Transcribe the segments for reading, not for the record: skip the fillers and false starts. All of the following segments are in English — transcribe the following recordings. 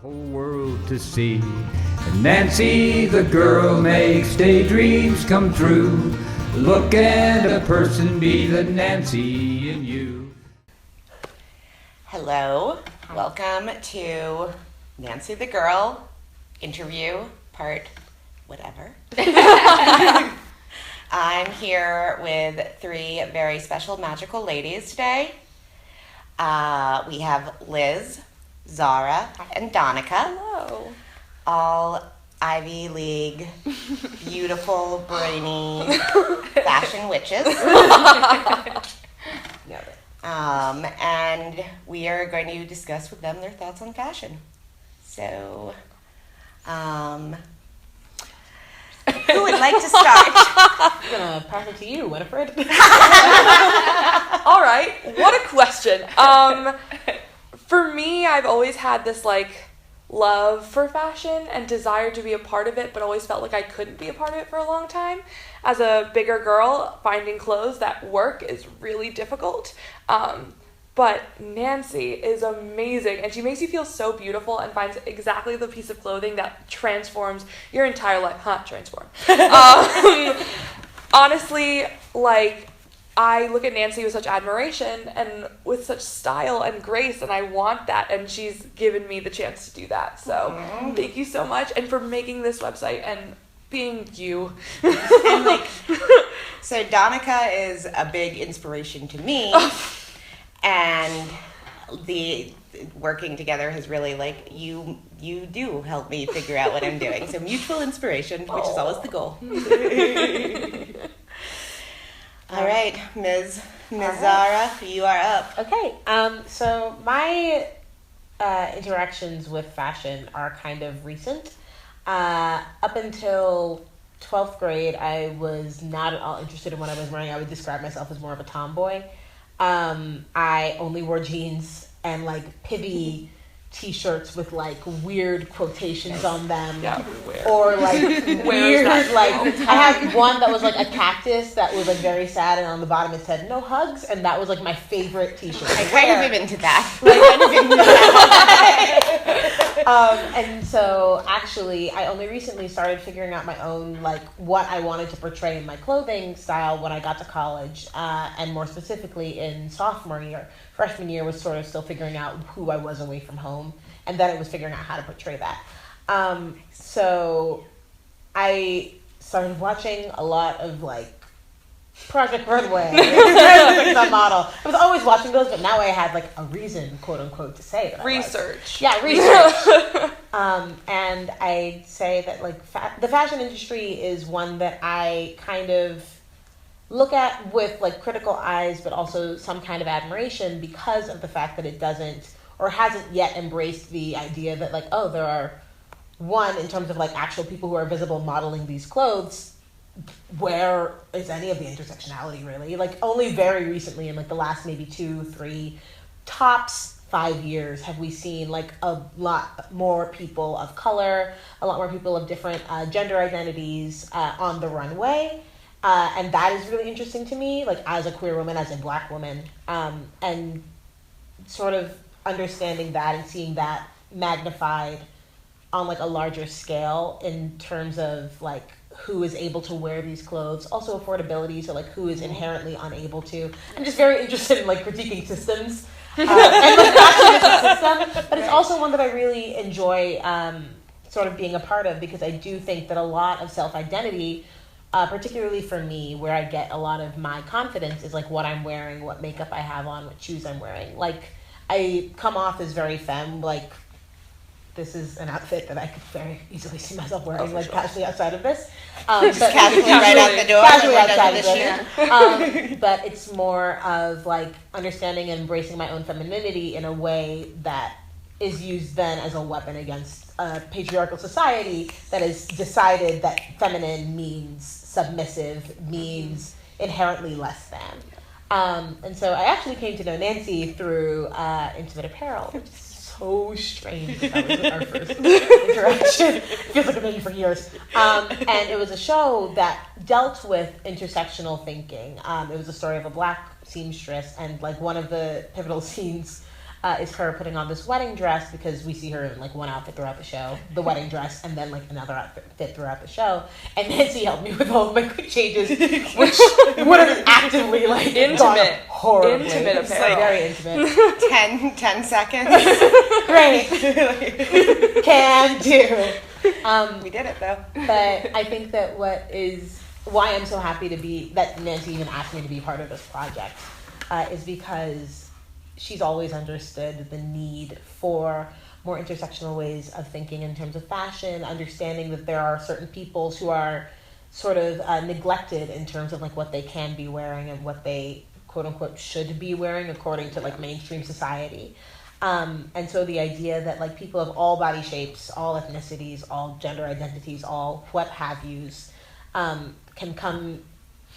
Whole world to see. And Nancy the girl makes daydreams come true. Look at a person, be the Nancy in you. Hello, welcome to Nancy the Girl interview part whatever. I'm here with three very special magical ladies today. We have Liz, Zara, and Donica. Hello. All Ivy League, beautiful, brainy fashion witches. And we are going to discuss with them their thoughts on fashion. So, who would like to start? I'm gonna pass it to you, Winifred. All right. What a question. For me, I've always had this love for fashion and desire to be a part of it, but always felt like I couldn't be a part of it for a long time. As a bigger girl, finding clothes that work is really difficult. But Nancy is amazing, and she makes you feel so beautiful and finds exactly the piece of clothing that transforms your entire life. Transform. Honestly, I look at Nancy with such admiration and with such style and grace, and I want that, and she's given me the chance to do that. So Thank you so much, and for making this website and being you. And so Donica is a big inspiration to me, and the working together has really you do help me figure out what I'm doing. So mutual inspiration, which is always the goal. All right, Ms. Zara, you are up. Okay, so my interactions with fashion are kind of recent. Up until 12th grade, I was not at all interested in what I was wearing. I would describe myself as more of a tomboy. I only wore jeans and pibby t-shirts with weird quotations on them. Yeah, or weird I had one that was a cactus that was very sad, and on the bottom it said no hugs, and that was my favorite t-shirt. I kind of am into that. And so actually I only recently started figuring out my own what I wanted to portray in my clothing style when I got to college, and more specifically in sophomore year. Freshman year was sort of still figuring out who I was away from home, and then it was figuring out how to portray that. So I started watching a lot of Project Runway, some model. I was always watching those, but now I had a reason, quote unquote, to say that. Research. Research. And I'd say that the fashion industry is one that I kind of look at with critical eyes, but also some kind of admiration because of the fact that it doesn't or hasn't yet embraced the idea that there are one, in terms of actual people who are visible modeling these clothes, where is any of the intersectionality really? Only very recently in the last maybe 2, 3, tops 5 years have we seen a lot more people of color, a lot more people of different gender identities on the runway. And that is really interesting to me, as a queer woman, as a Black woman, and sort of understanding that and seeing that magnified on a larger scale in terms of who is able to wear these clothes, also affordability, so who is inherently unable to. I'm just very interested in critiquing systems and actually it's a system, but it's also one that I really enjoy sort of being a part of, because I do think that a lot of self-identity, particularly for me, where I get a lot of my confidence is what I'm wearing, what makeup I have on, what shoes I'm wearing. I come off as very femme, this is an outfit that I could very easily see myself wearing, casually outside of this. Just casually right out the door. Casually outside of this. But it's more of understanding and embracing my own femininity in a way that is used then as a weapon against a patriarchal society that has decided that feminine means submissive, means inherently less than. And so I actually came to know Nancy through Intimate Apparel, which is so strange that was our first interaction. Feels like I've known you for years. And it was a show that dealt with intersectional thinking. It was a story of a Black seamstress, and one of the pivotal scenes is her putting on this wedding dress, because we see her in like one outfit throughout the show, the wedding dress, and then like another outfit throughout the show. And Nancy helped me with all of my quick changes, which would have actively like Intimate. horribly. Intimate It's, apparel. like, very intimate. 10 seconds. Great. Can do. We did it though. But I think that why I'm so happy that Nancy even asked me to be part of this project is because she's always understood the need for more intersectional ways of thinking in terms of fashion, understanding that there are certain peoples who are sort of neglected in terms of like what they can be wearing and what they quote unquote should be wearing according to like mainstream society. And so the idea that like people of all body shapes, all ethnicities, all gender identities, all what have yous, can come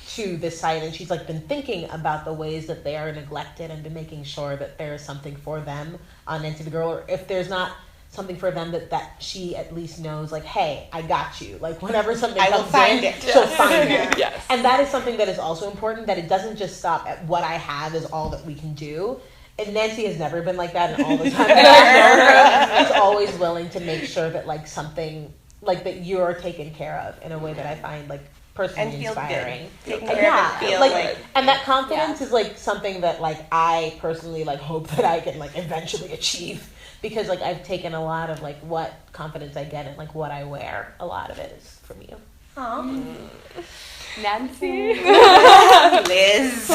to this site, and she's like been thinking about the ways that they are neglected and making sure that there is something for them on Nancy the Girl, or if there's not something for them that she at least knows, like, hey, I got you. Like whenever something I will comes find in, it. she'll find it. Yes. And that is something that is also important, that it doesn't just stop at what I have is all that we can do. And Nancy has never been like that, and all the time that I've known her, she's always willing to make sure that like something like that you're taken care of in a way that I find like personally And feel inspiring. good. Taking And care of yeah, it, feel like, like and that confidence is like something that like I personally like hope that I can like eventually achieve, because like I've taken a lot of like what confidence I get and like what I wear. A lot of it is from you. Nancy. Liz.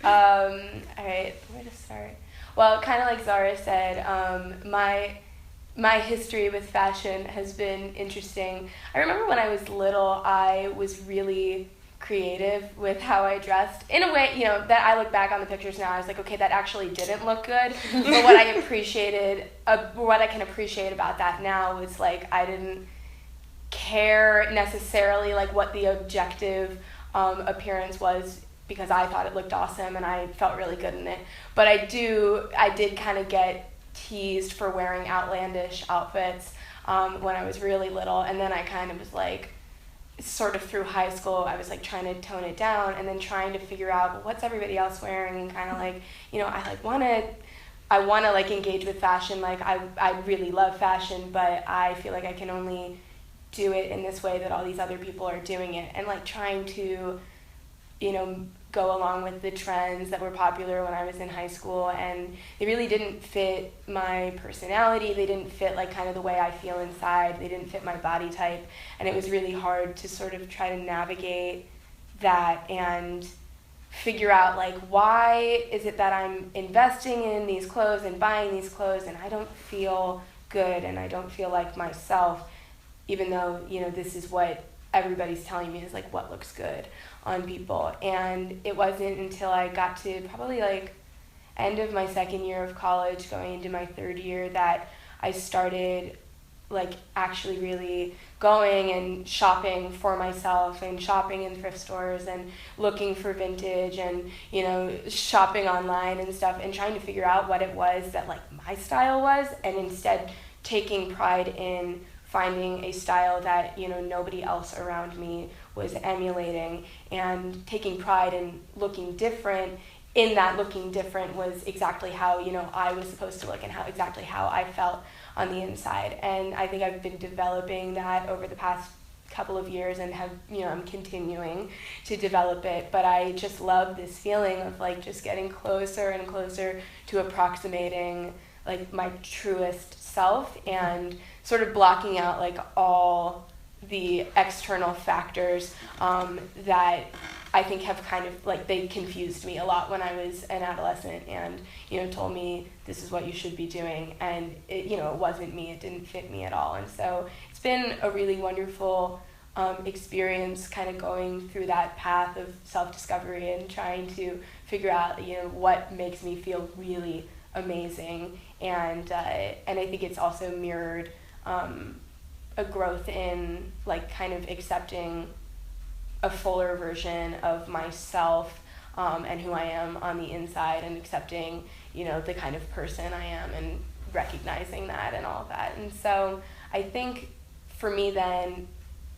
All right, where to start? Well, kind of like Zara said, my history with fashion has been interesting. I remember when I was little, I was really creative with how I dressed. In a way, you know, that I look back on the pictures now, I was like, okay, that actually didn't look good. But what I can appreciate about that now was like I didn't care necessarily like what the objective appearance was, because I thought it looked awesome and I felt really good in it. But I did kind of get teased for wearing outlandish outfits when I was really little, and then I kind of was like, sort of through high school, I was like trying to tone it down, and then trying to figure out, well, what's everybody else wearing, and kind of like, you know, I want to like engage with fashion. Like I really love fashion, but I feel like I can only do it in this way that all these other people are doing it, and like trying to, you know, go along with the trends that were popular when I was in high school, and they really didn't fit my personality. They didn't fit like kind of the way I feel inside. They didn't fit my body type, and it was really hard to sort of try to navigate that and figure out like, why is it that I'm investing in these clothes and buying these clothes and I don't feel good and I don't feel like myself, even though, you know, this is what everybody's telling me is like what looks good on people. And it wasn't until I got to probably like end of my second year of college, going into my third year, that I started like actually really going and shopping for myself and shopping in thrift stores and looking for vintage and, you know, shopping online and stuff and trying to figure out what it was that like my style was, and instead taking pride in finding a style that, you know, nobody else around me was emulating, and taking pride in looking different. In that looking different was exactly how, you know, I was supposed to look and exactly how I felt on the inside. And I think I've been developing that over the past couple of years and have, you know, I'm continuing to develop it. But I just love this feeling of like just getting closer and closer to approximating like my truest self, and sort of blocking out like all the external factors that I think have kind of like, they confused me a lot when I was an adolescent, and, you know, told me this is what you should be doing, and it, you know, it wasn't me, it didn't fit me at all. And so it's been a really wonderful experience kind of going through that path of self-discovery and trying to figure out, you know, what makes me feel really amazing. And I think it's also mirrored a growth in like kind of accepting a fuller version of myself and who I am on the inside, and accepting, you know, the kind of person I am and recognizing that and all of that. And so I think for me then,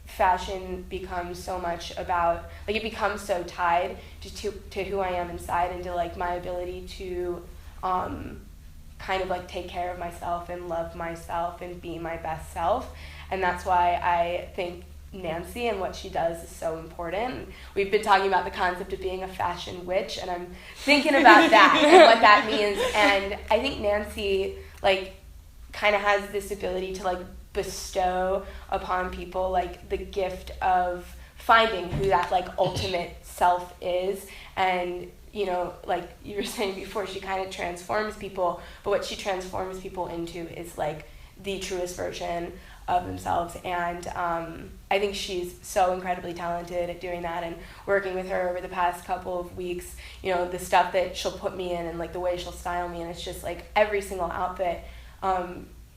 fashion becomes so much about, like, it becomes so tied to who I am inside, and to like my ability to kind of like take care of myself and love myself and be my best self. And that's why I think Nancy and what she does is so important. We've been talking about the concept of being a fashion witch, and I'm thinking about that and what that means. And I think Nancy like kind of has this ability to like bestow upon people like the gift of finding who that like ultimate self is. And you know, like you were saying before, she kind of transforms people, but what she transforms people into is like the truest version of themselves. And I think she's so incredibly talented at doing that. And working with her over the past couple of weeks, you know, the stuff that she'll put me in and like the way she'll style me, and it's just like every single outfit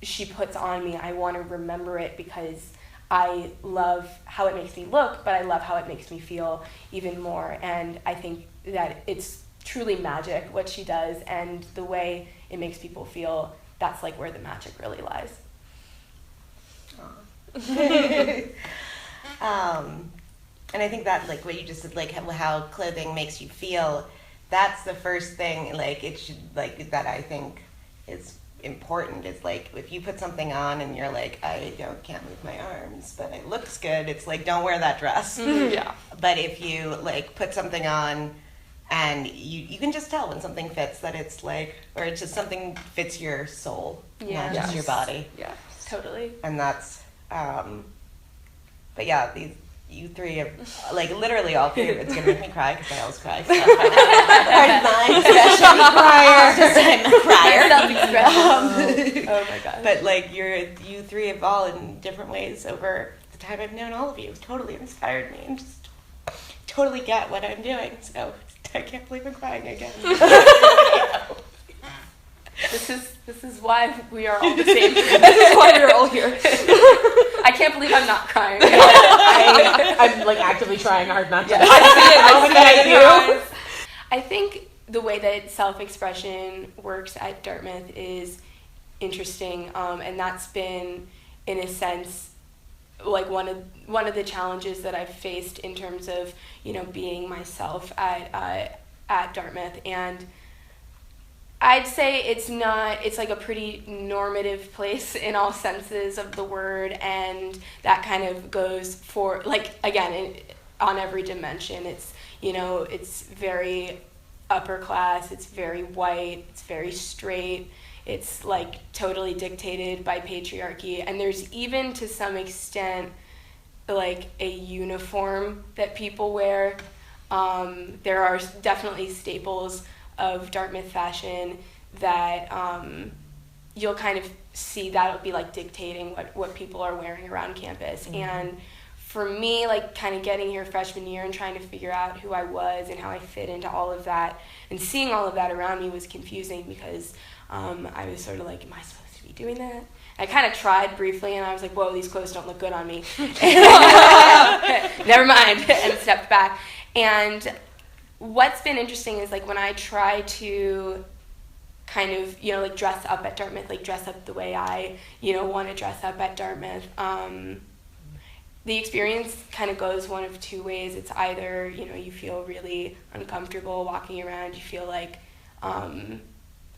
she puts on me, I want to remember it because I love how it makes me look, but I love how it makes me feel even more. And I think that it's truly magic what she does, and the way it makes people feel, that's like where the magic really lies. And I think that like what you just said, like how clothing makes you feel, that's the first thing like it should like that I think is important. Is like if you put something on and you're like, can't move my arms, but it looks good, it's like, don't wear that dress. Yeah. But if you like put something on and you can just tell when something fits, that it's like, or it's just something fits your soul, not just your body. Yeah, totally. And that's but yeah, you three are like literally all three of it's gonna make me cry because I always cry. So that's part of my expression. Oh my god. But like you three have all in different ways over the time I've known all of you. It's totally inspired me and just totally get what I'm doing. So I can't believe I'm crying again. This is why we are all the same. This is why we're all here. I can't believe I'm not crying. I'm like actively trying hard not to. I think the way that self-expression works at Dartmouth is interesting, and that's been, in a sense, like one of the challenges that I've faced in terms of, you know, being myself at Dartmouth. And I'd say it's like a pretty normative place in all senses of the word, and that kind of goes for, like, again, on every dimension. It's, you know, it's very upper class, it's very white, it's very straight, it's like totally dictated by patriarchy, and there's even to some extent like a uniform that people wear. There are definitely staples of Dartmouth fashion that you'll kind of see that'll be like dictating what people are wearing around campus. Mm-hmm. And for me, like kind of getting here freshman year and trying to figure out who I was and how I fit into all of that, and seeing all of that around me was confusing because I was sort of like, am I supposed to be doing that? I kind of tried briefly, and I was like, whoa, these clothes don't look good on me. Never mind, and stepped back. And what's been interesting is like when I try to kind of, you know, like dress up at Dartmouth, like dress up the way I, you know, want to dress up at Dartmouth, the experience kind of goes one of two ways. It's either, you know, you feel really uncomfortable walking around, you feel like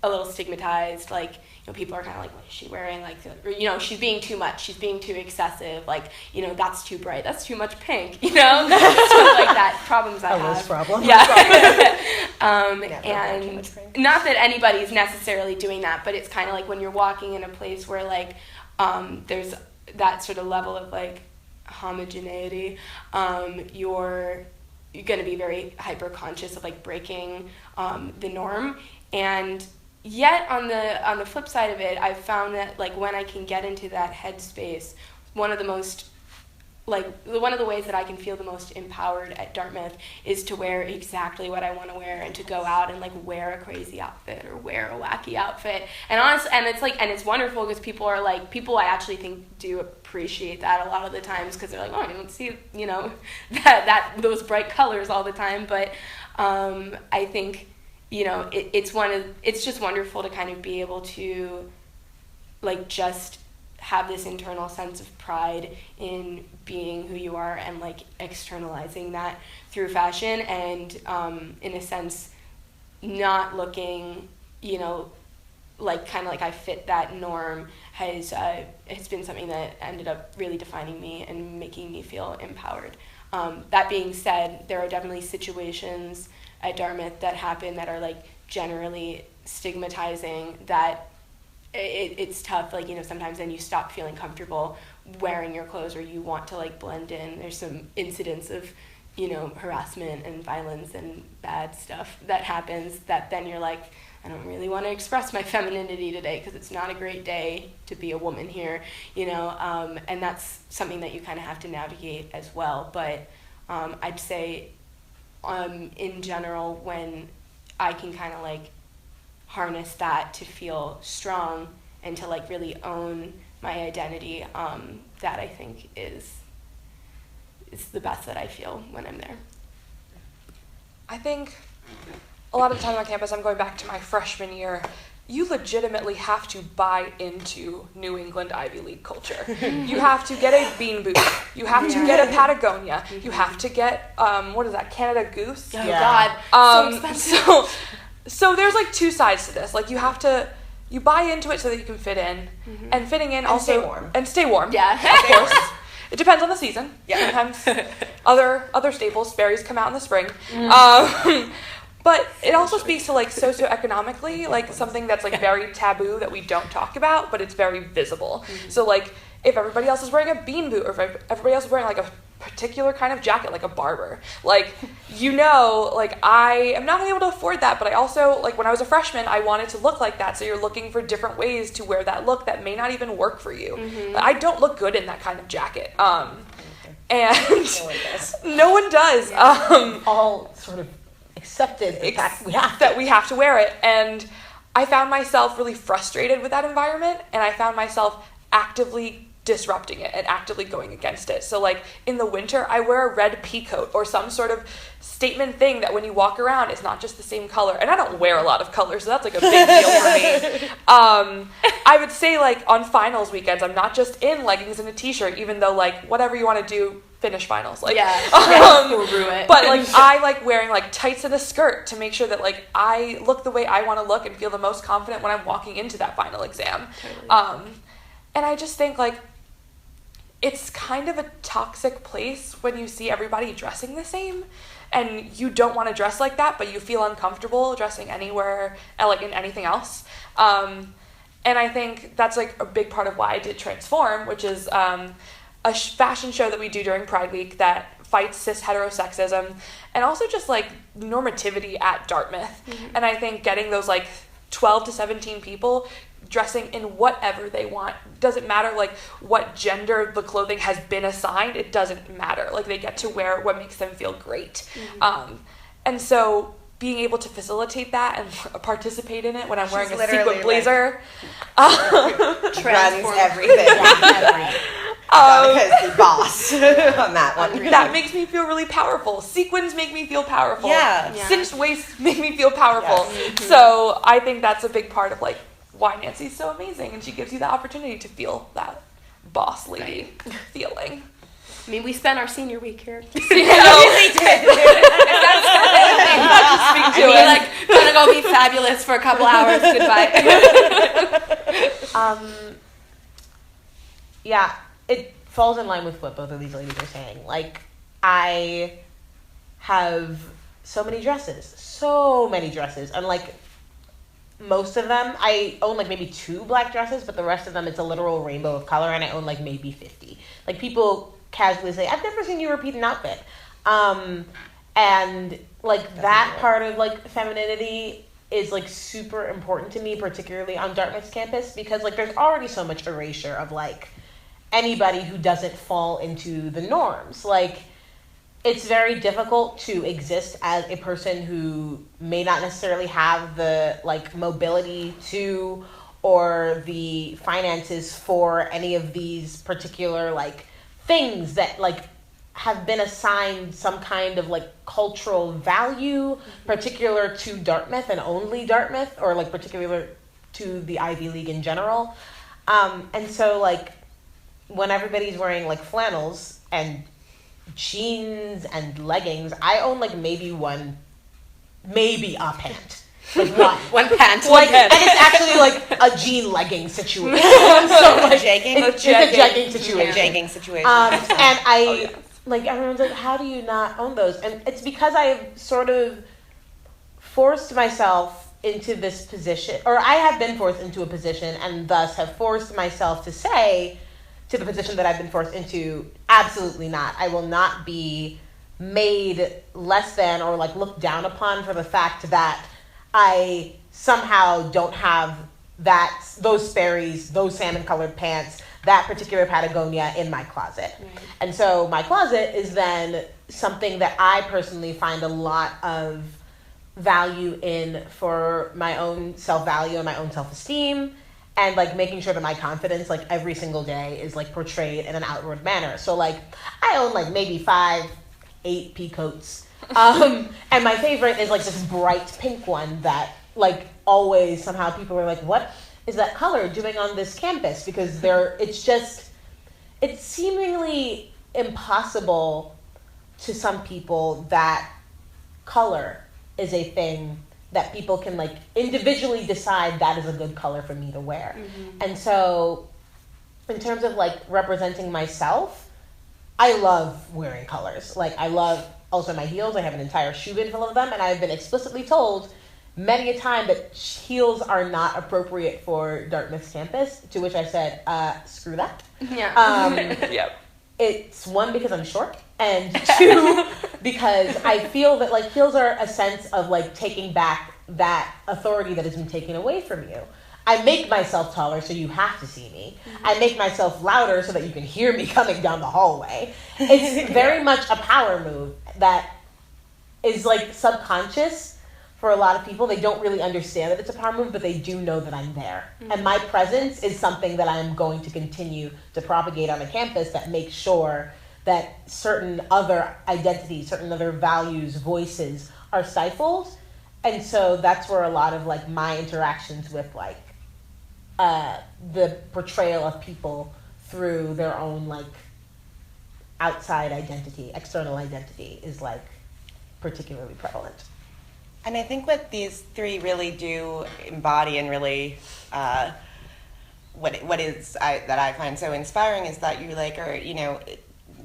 a little stigmatized, like, you know, people are kind of like, what is she wearing? Like, or, you know, she's being too much, she's being too excessive, like, you know, that's too bright, that's too much pink, you know, stuff like that, problems I have. Those problems. Yeah. Yeah, and not that anybody's necessarily doing that, but it's kind of like when you're walking in a place where, like, there's that sort of level of, like, homogeneity, you're going to be very hyper conscious of, like, breaking the norm. And yet on the flip side of it, I've found that, like, when I can get into that headspace, one of the ways that I can feel the most empowered at Dartmouth is to wear exactly what I want to wear, and to go out and, like, wear a crazy outfit or wear a wacky outfit. And honestly, and it's like, and it's wonderful because people I actually think do appreciate that a lot of the times, because they're like, oh, I don't see, you know, that those bright colors all the time. But I think, you know, it's just wonderful to kind of be able to, like, just have this internal sense of pride in being who you are, and, like, externalizing that through fashion, and in a sense not looking, you know, like kind of like I fit that norm has been something that ended up really defining me and making me feel empowered. That being said, there are definitely situations at Dartmouth that happen that are like generally stigmatizing, that it's tough, like, you know, sometimes then you stop feeling comfortable wearing your clothes, or you want to like blend in. There's some incidents of, you know, harassment and violence and bad stuff that happens that then you're like, I don't really want to express my femininity today because it's not a great day to be a woman here, you know, and that's something that you kind of have to navigate as well. But I'd say in general, when I can kind of like harness that to feel strong and to like really own my identity, that I think is the best that I feel when I'm there. I think a lot of the time on campus, I'm going back to my freshman year, you legitimately have to buy into New England Ivy League culture. You have to get a bean boot. You have to get a Patagonia. You have to get, what is that, Canada Goose? Oh God, so expensive. So there's like two sides to this. Like you buy into it so that you can fit in, and fitting in also stay warm. Yeah, of course. It depends on the season. Yeah. Sometimes other staples, berries come out in the spring. But it also speaks to like socioeconomically, like something that's like very taboo that we don't talk about, but it's very visible. So like if everybody else is wearing a bean boot, or if everybody else is wearing like a particular kind of jacket, like a barber, like, you know, like I am not able to afford that, but I also, like when I was a freshman, I wanted to look like that. So you're looking for different ways to wear that look that may not even work for you. I don't look good in that kind of jacket. And no one does. All sort of accepted that we have to wear it. And I found myself really frustrated with that environment, and I found myself actively disrupting it and actively going against it. So like in the winter, I wear a red pea coat or some sort of statement thing that when you walk around, it's not just the same color. And I don't wear a lot of colors, so that's like a big deal for me. I would say like on finals weekends, I'm not just in leggings and a t-shirt, even though like whatever you want to do, finish finals. Like, but like I like wearing like tights and a skirt to make sure that like I look the way I want to look and feel the most confident when I'm walking into that final exam. Totally. And I just think like it's kind of a toxic place when you see everybody dressing the same, and you don't want to dress like that, but you feel uncomfortable dressing anywhere, like in anything else. And I think that's like a big part of why I did Transform, which is a fashion show that we do during Pride Week that fights cis heterosexism and also just like normativity at Dartmouth. And I think getting those like 12 to 17 people dressing in whatever they want, doesn't matter like what gender the clothing has been assigned, it doesn't matter, like they get to wear what makes them feel great. And so being able to facilitate that and participate in it when I'm wearing a sequin blazer runs everything. Because the boss on that one. That makes me feel really powerful. Sequins make me feel powerful. Cinched waists make me feel powerful. So I think that's a big part of like why Nancy's so amazing, and she gives you the opportunity to feel that boss lady feeling. I mean, we spent our senior week here. We did. Like, gonna go be fabulous for a couple hours. Goodbye. Yeah, it falls in line with what both of these ladies are saying. Like, I have so many dresses, and like most of them, I own like maybe 2 black dresses, but the rest of them, it's a literal rainbow of color, and I own like maybe 50. Like, people casually say, I've never seen you repeat an outfit. And like that part of like femininity is like super important to me, particularly on Dartmouth's campus, because like there's already so much erasure of like anybody who doesn't fall into the norms. Like, it's very difficult to exist as a person who may not necessarily have the like mobility to or the finances for any of these particular like things that like have been assigned some kind of like cultural value particular to Dartmouth and only Dartmouth, or like particular to the Ivy League in general. And so like when everybody's wearing like flannels and jeans and leggings, I own like maybe a pant. Like One pant. like, and it's actually like a jean legging situation. So like, Jegging? it's a jegging situation. Jegging situation. And I like everyone's like, how do you not own those? And it's because I've sort of forced myself into this position, or I have been forced into a position, and thus have forced myself to say to the position that I've been forced into, absolutely not. I will not be made less than or like looked down upon for the fact that I somehow don't have those Sperry's, those salmon colored pants, that particular Patagonia in my closet. Right. And so my closet is then something that I personally find a lot of value in for my own self-value and my own self-esteem, and like making sure that my confidence like every single day is like portrayed in an outward manner. So like I own like maybe 5-8 peacoats. And my favorite is like this bright pink one that like always somehow people are like, what is that color doing on this campus? Because it's seemingly impossible to some people that color is a thing that people can like individually decide that is a good color for me to wear. Mm-hmm. And so in terms of like representing myself, I love wearing colors. Like I love also my heels. I have an entire shoe bin full of them, and I've been explicitly told many a time that heels are not appropriate for Dartmouth's campus, to which I said, screw that. Yeah. Yep. It's one, because I'm short, and two, because I feel that like heels are a sense of like taking back that authority that has been taken away from you. I make myself taller so you have to see me. Mm-hmm. I make myself louder so that you can hear me coming down the hallway. It's very much a power move that is like subconscious for a lot of people. They don't really understand that it's a power move, but they do know that I'm there. Mm-hmm. And my presence is something that I'm going to continue to propagate on the campus that makes sure that certain other identities, certain other values, voices are stifled. And so that's where a lot of like my interactions with like the portrayal of people through their own like outside identity, external identity is like particularly prevalent. And I think what these three really do embody and really what is that I find so inspiring is that you like are, you know,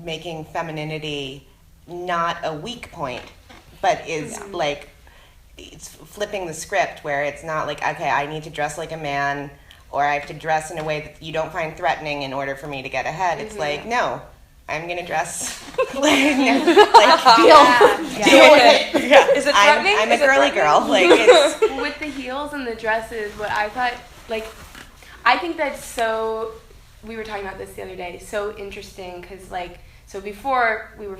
making femininity not a weak point, but is like it's flipping the script where it's not like, okay, I need to dress like a man or I have to dress in a way that you don't find threatening in order for me to get ahead. It's like, no, I'm gonna dress like deal with it. Yeah. Is it threatening? I'm a girly girl. Like it's with the heels and the dresses. What I thought, like, I think that's so. We were talking about this the other day. So interesting because, like, so before we were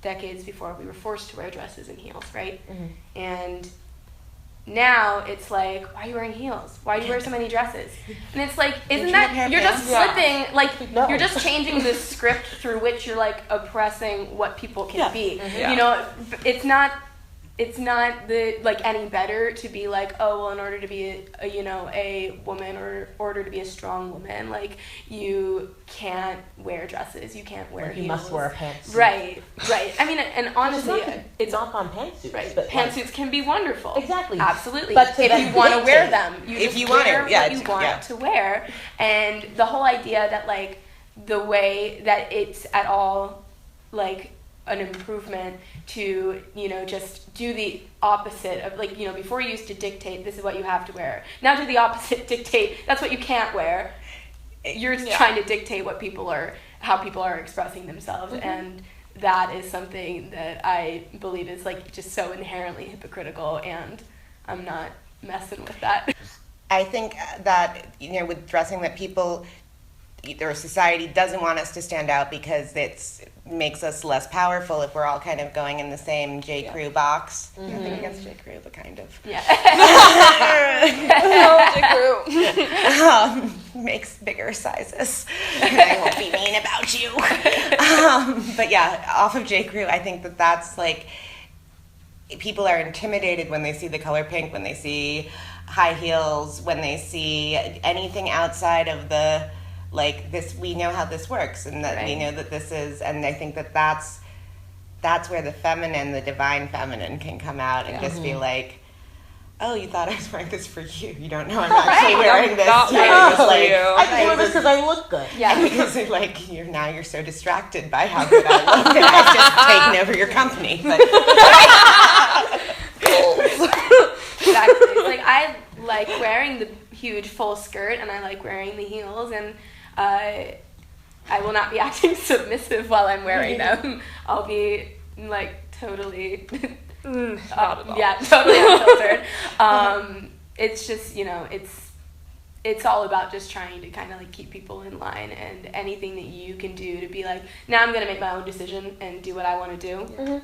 decades before we were forced to wear dresses and heels, right? Mm-hmm. And now it's like, why are you wearing heels? Why do you wear so many dresses? And it's like, isn't that, you're just flipping, like, no. You're just changing the script through which you're, like, oppressing what people can be. Mm-hmm. Yeah. You know, it's not any better to be like, oh, well, in order to be a woman or in order to be a strong woman, like, you can't wear dresses, you can't wear heels. You must wear a pantsuit. Right. I mean, and honestly, it's not on pantsuits. Right, but pantsuits can be wonderful. Exactly. Absolutely. But if you want to wear them, you wear what you want to wear. And the whole idea that, like, the way that it's at all, like, an improvement to, just do the opposite of, like, before you used to dictate, this is what you have to wear. Now do the opposite, dictate, that's what you can't wear. You're trying to dictate how people are expressing themselves. Mm-hmm. And that is something that I believe is, like, just so inherently hypocritical, and I'm not messing with that. I think that, with dressing, that people, or society doesn't want us to stand out because it makes us less powerful if we're all kind of going in the same J. Crew box. Mm-hmm. Nothing against J. Crew, but kind of. Yeah. J. Crew. Makes bigger sizes. I won't be mean about you. But yeah, off of J. Crew, I think that's like, people are intimidated when they see the color pink, when they see high heels, when they see anything outside of the, like, this, we know how this works, and that we know that this is, and I think that's where the feminine, the divine feminine, can come out and just be like, oh, you thought I was wearing this for you. You don't know I'm actually wearing this. Not too. wearing It was this for like, you. I wore this because I look good. Yeah. because like you're so distracted by how good I look that I've just taken over your company. But Exactly. It's like I like wearing the huge full skirt and I like wearing the heels, and I will not be acting submissive while I'm wearing them. I'll be like totally Not at all. yeah, totally unfiltered. It's just, it's all about just trying to kind of like keep people in line, and anything that you can do to be like, now I'm gonna make my own decision and do what I want to do. Mhm.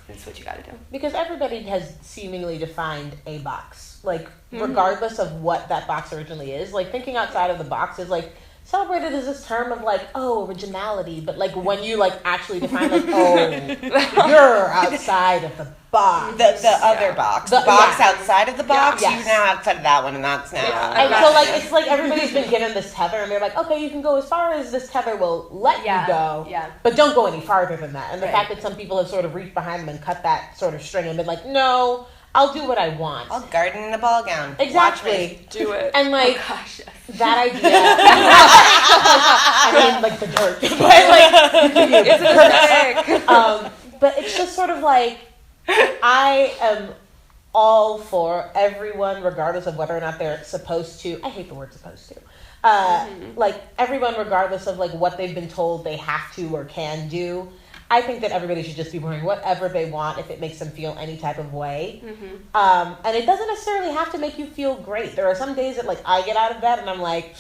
That's what you got to do. Because everybody has seemingly defined a box. Like, regardless of what that box originally is, like, thinking outside of the box is, like, celebrated as this term of, like, oh, originality. But, like, when you, like, actually define, like, oh, you're outside of the box. the other box, the The- box yeah. outside of the box, Yeah. you're now outside of that one, and that's now. Yeah. And so, like, it's like everybody's been given this tether, and they're like, okay, you can go as far as this tether will let Yeah, you go, yeah. but don't go any farther than that. And the Right. fact that some people have sort of reached behind them and cut that sort of string and been like, no, I'll do what I want. I'll garden in a ball gown. Watch me. Exactly. Do it. And, like, Oh gosh, yes. that idea. I mean, like the dirt, but like It's aesthetic. but it's just sort of like I am all for everyone, regardless of whether or not they're supposed to. I hate the word "supposed to." Like everyone, regardless of like what they've been told they have to or can do. I think that everybody should just be wearing whatever they want if it makes them feel any type of way. And it doesn't necessarily have to make you feel great. There are some days that like I get out of bed and I'm like,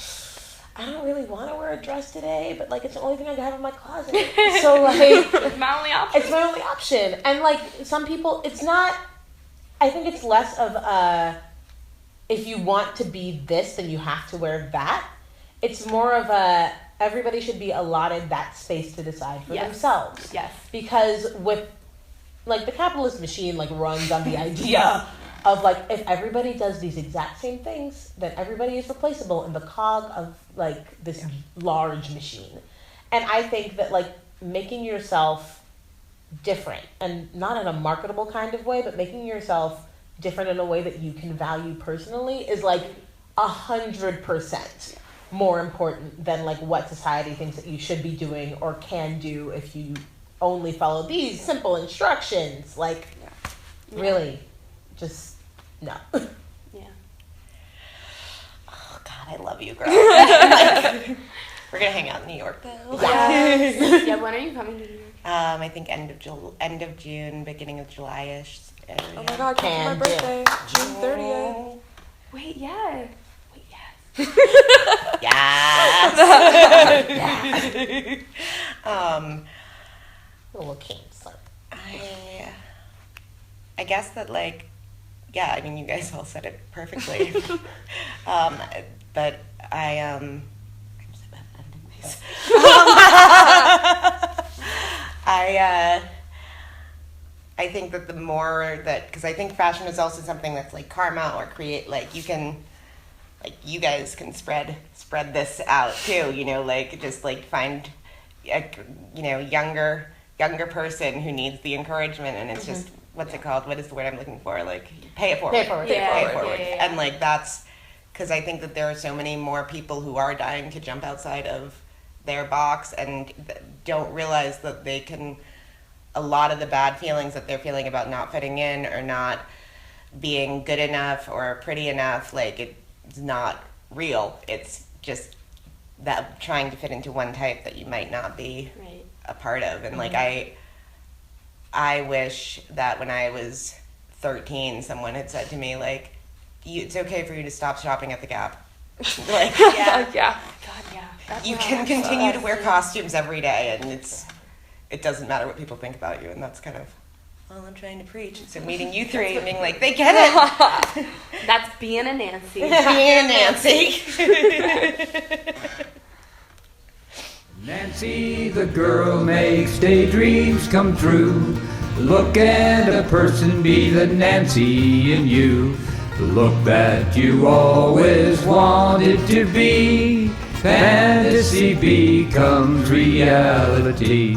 I don't really want to wear a dress today, but like it's the only thing I have in my closet. So like It's my only option. it's my only option. And like some people, it's not. I think it's less of if you want to be this, then you have to wear that. It's more of a everybody should be allotted that space to decide for Yes. themselves. Yes. Because with like the capitalist machine like runs on the idea of like if everybody does these exact same things, then everybody is replaceable in the cog of like this large machine. And I think that like making yourself different, and not in a marketable kind of way, but making yourself different in a way that you can value personally is like 100% more important than like what society thinks that you should be doing or can do if you only follow these simple instructions. Like, really, just no. Yeah. Oh God, I love you, girl. Like, we're gonna hang out in New York though. Yes. Yeah. When are you coming to New York? I think end of June, beginning of July-ish. Area. Oh my god, come to my Can do. birthday, June 30th. Wait. Yeah. Wait. Yes. Yes. Little campsite. I guess that like, yeah, I mean, you guys all said it perfectly. But I'm so bad at editing these. I think that the more that, because I think fashion is also something that's like karma or create, like you can, like you guys can spread this out too, like just like find a, younger person who needs the encouragement, and it's just, what's it called? What is the word I'm looking for? Like pay it forward. Pay it forward. Yeah. Pay it forward. Yeah. And like that's, because I think that there are so many more people who are dying to jump outside of their box and don't realize that they can, a lot of the bad feelings that they're feeling about not fitting in or not being good enough or pretty enough, like it's not real. It's just that trying to fit into one type that you might not be Right. a part of. And like I wish that when I was 13 someone had said to me like, it's okay for you to stop shopping at the Gap. Like Yeah. Yeah. God. Yeah. That's you what can I'm continue to so- wear costumes every day, and it doesn't matter what people think about you, and that's kind of all I'm trying to preach. So meeting you three and being like, they get it. That's being a Nancy. Being Nancy. Nancy, the girl, makes daydreams come true. Look at a person, be the Nancy in you. The look that you always wanted to be. Fantasy becomes reality.